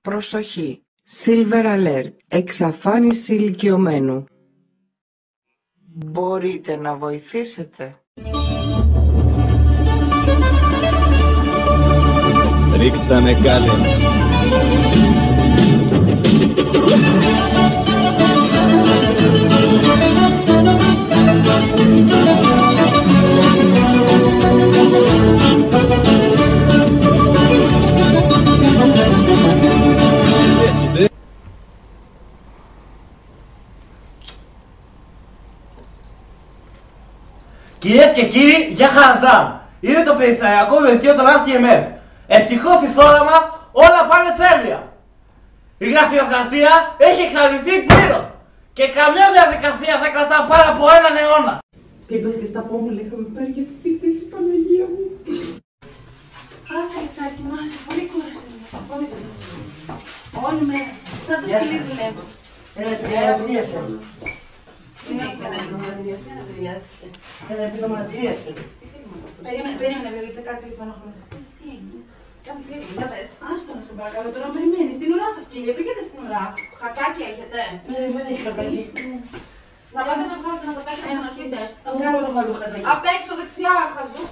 Προσοχή! Silver Alert. Εξαφάνιση ηλικιωμένου. Μπορείτε να βοηθήσετε? Ρίχτα με κάλε. Κυρίες και κύριοι, γεια χαραντά! Είναι το περιφερειακό δελτίο των RTMF. Ευτυχώς στη χώρα μας όλα πάνε τέλεια. Η γραφειοκρατία έχει εξαντληθεί πλήρως και καμία διαδικασία δεν κρατά πάνω από έναν αιώνα. Είπες και στα πόμουλα είχαμε πάρει για τη θέση, Παναγία μου. Άσε λεπτάκι μου, άσε, πολύ κούρασε μέσα, πολύ κούρασε. Όλη μέρα, σαν το σκυλί δουλεύω. Περίμενε, γιατί κάτσε λίγο να χρόνο. Τι έγινε? Κάτι κλείνει, για πες. Άστο να σε παρακαλώ, τώρα περιμένεις. Την ουρά σας κύριε, πήγαινε στην ουρά. Χαρτάκι έχετε? Δεν έχει χαρτάκι. Να πάτε να βγάλετε ένα χαρτάκι να αναχείτε. Πού θα βάλω χαρτάκι? Απ' έξω δεξιά, χαζό.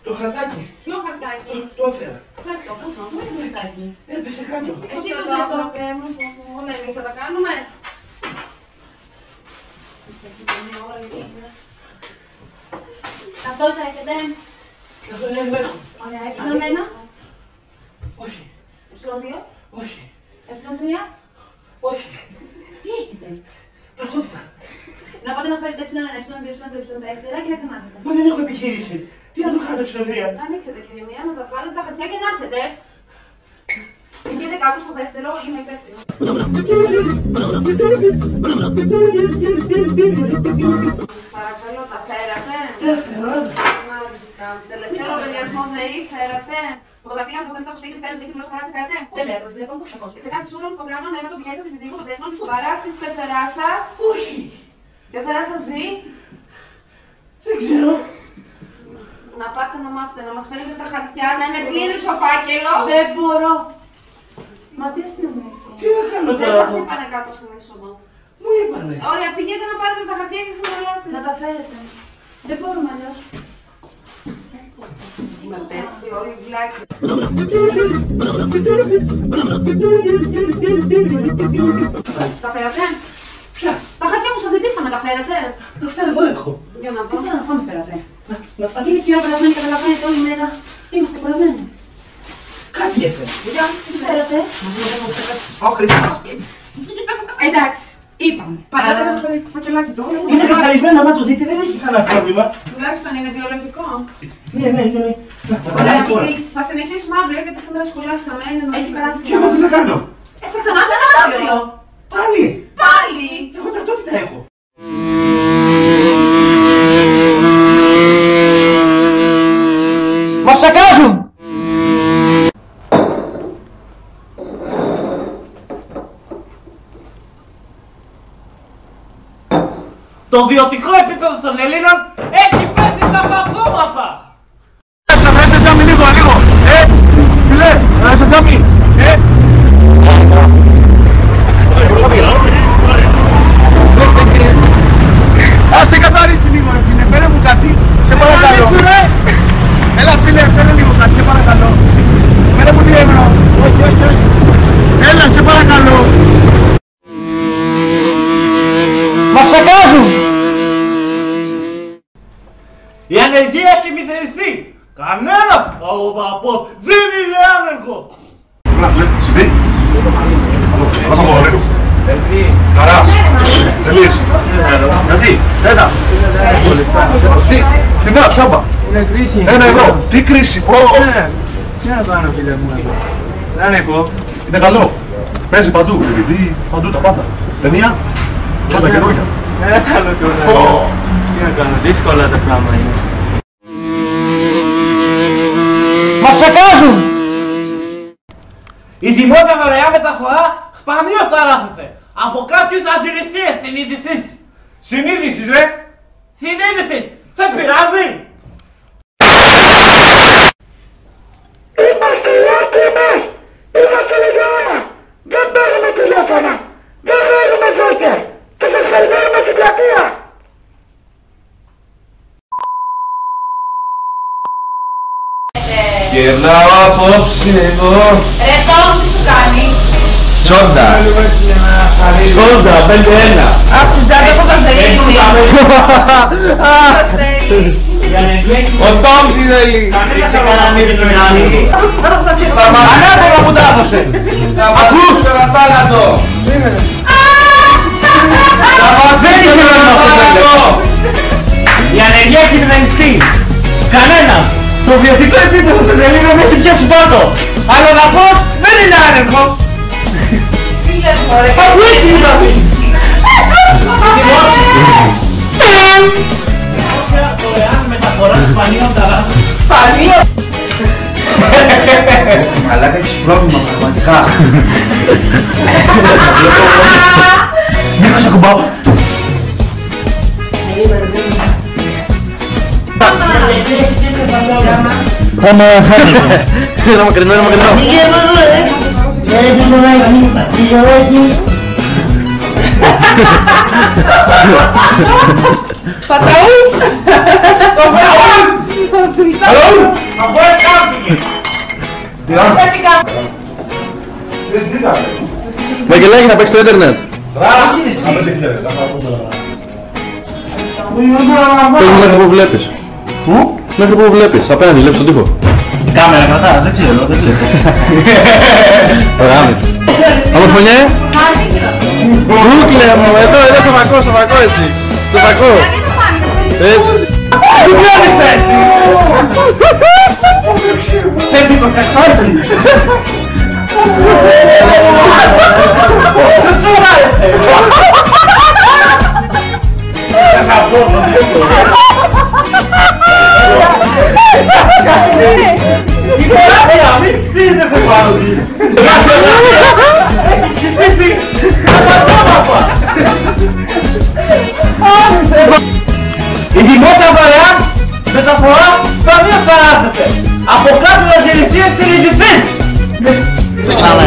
Το χαρτάκι. Ποιο χαρτάκι? Το έφερα. Κάτω, πού είναι το χαρτάκι? Έπεσε κάτω. Εκεί το τραπέ μου, όλα εμείς θα τα κάνουμε. Αυτός έχετε? Αυτό είναι εμένα. Ωραία, επιστραμμένα. Όχι. Επιστραμμένα. Όχι. Επιστραμμένα. Όχι. Τι έχετε? Προσώπητα. Να πάτε να φέρετε έψιλον 1, έψιλον 2, έψιλον 3, έψιλον 4 και να ξανάρθετε. Μα δεν έχω επιχείρηση. Τι να το κάνω εξωτερία? Ανοίξτε κύριε μία, να τα βάλετε τα χαρτιά και να έρθετε. Πηγαίνετε κάπου στο δεύτερο, είμαι υπεύθυνο. Παρακαλώ, τα φέρατε? Μάλιστα. Τελευταίο λογαριασμό ΔΕΗ φέρατε? Φωτογραφία από το σπίτι φαίνεται και πλώς χαράτε φέρατε? Δεν λέω, δεν έχω ξεχώσει. Σε κάθε σούρο υπογράμμα να είμαι το πηγαίνετε της δήμου, το τέχνο της σοβαράς της πεθεράς σας. Όχι. Η πεθερά σας ζει? Δεν ξέρω. Να πάτε να μάθετε, να μας φέρετε τα χαρτιά, να είναι πλήρης ο φάκελος. Δεν μπορώ. Μα τι αστυνομία είσαι? Τι να κάνω Δεν τώρα? μας είπανε κάτω στην είσοδο. Μου είπανε. Ωραία, πηγαίνετε να πάρετε τα χαρτιά και ξαναλάτε. Να τα φέρετε. Δεν μπορούμε αλλιώς. Είμαι πέφτει, όλοι βλάκοι. Τα φέρατε? Ποια? Τα χαρτιά μου σας ζητήσαμε, τα φέρατε? Αυτά εγώ έχω. Για να δω. Τι να φάμε φέρατε? Είναι και η ώρα περασμένη, καταλαβαίνετε όλη μέρα. Είμαστε κουρασμένοι. Κάτι έφερε. Για, τι φέρατε? Όχι, Εντάξει, είπαμε. Πατάτε να φέρετε το φακελάκι του. είναι καθαρισμένο, άμα το δείτε δεν έχει κανένα πρόβλημα. Τουλάχιστον είναι βιολογικό. Ναι, ναι, ναι. Ωραία, μικρή, θα συνεχίσουμε αύριο γιατί σήμερα σχολιάσαμε. Έχει περάσει. Και εγώ τι θα κάνω? Θα ξανάρθετε αύριο. Πάλι. Πάλι. Εγώ ταυτότητα έχω. Μας σακάζουν! Το βιωτικό επίπεδο των Ελλήνων έχει πέσει στα παθώματα! Ρε σε τζάμι λίγο, φίλε, ρε σε τζάμι, Άσε καθαρίσει λίγο ρε φίλε, φέρε μου κάτι, σε παρακαλώ. Έλα φίλε, φέρε λίγο κάτι, σε παρακαλώ. Φέρε μου 2 ευρώ. Όχι, όχι, όχι. Έλα, σε παρακαλώ. Μας σακάζουν! Η ανεργία έχει μηδενιστεί! Κανένα από δεν είναι άνεργο! Συμβεί. Πώς θα πω, ρε. Καράς. Τελείς. Γιατί. Ένα. Τι να, τσάμπα. Είναι κρίση. 1 ευρώ. Τι κρίση, πω. Τι να κάνω φίλε μου εδώ. Δεν έχω. Είναι καλό. Παίζει παντού, επειδή παντού τα πάντα. Ταινία. Πάντα καινούργια. Καλό και όλα. Τι να κάνω, δύσκολα τα πράγματα είναι. Μας σακάζουν! Η δημόσια δωρεάν μεταφορά σπανίως παράγεται από κάποιους αντιρρησίες στην είδησή. Συνείδησης ρε! Συνείδηση! Σε πειράζει! Είμαστε οι RTMS! Είμαστε Λεγεώνα! Δεν παίρνουμε τηλέφωνα! Δεν παίρνουμε τζόκερ! Και σας περιμένουμε στην πλατεία! Γυρνάω απόψε εγώ. Ρε Τόμ, τι σου κάνει? Τσόντα. Τσόντα, 5-1. Απ' την τσάντα που θα θέλει. Ο Τόμ τι θέλει. Ανάποδα που τα έδωσε! Ακούς ένα θάνατο. Τα βαδίζει με ένα θάνατο! Η ανεργία έχει δυναμιστεί! Κανένας! Το βιωτικό επίπεδο των Ελλήνων έχει πιάσει πάνω! Αλλά να πω δεν είναι άνεργος! Τι λες μωρέ? Αφού έτσι είδαμε! Δωρεάν μεταφορά σπανίων ταράσεων. Σπανίων! Μαλάκα έχεις πρόβλημα πραγματικά. Μην σε κουμπάω. Πάμε χάρη. Ένα μακρινό, ένα μακρινό. Παταού! Από έτσι άφηγε. Τι κάνω? Βαγγελάκη να παίξει το ίντερνετ. Πες μέχρι που βλέπεις. Πού? Μέχρι που βλέπεις. Απέναντι βλέπεις τον τοίχο. Κάμερα κρατάς, δεν ξέρω, δεν βλέπω. Ωραία. Αμορφωνιέ. Μπούκλε μου, εδώ στο φακό, στο φακό έτσι. Στο φακό. Έτσι. Τι κάνεις έτσι! Τέμπικο κακάρι! Δεν σου άρεσε! Δεν θα πω το δικό! Η πλάτεια, μην ξύνετε πάνω της! Έχει ξυπνήσει! Η δημόσια δωρεάν μεταφορά θα μην παράθεται από κάποιες αγγελισίες τηλεδιφής! Πάμε.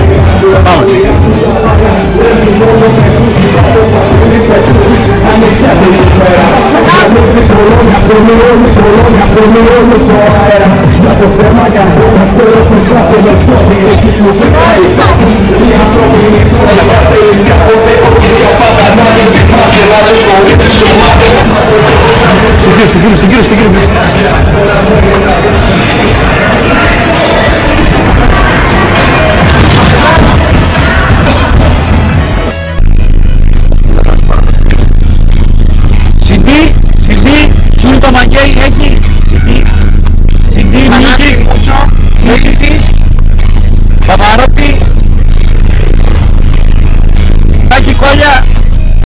Στην κύριο.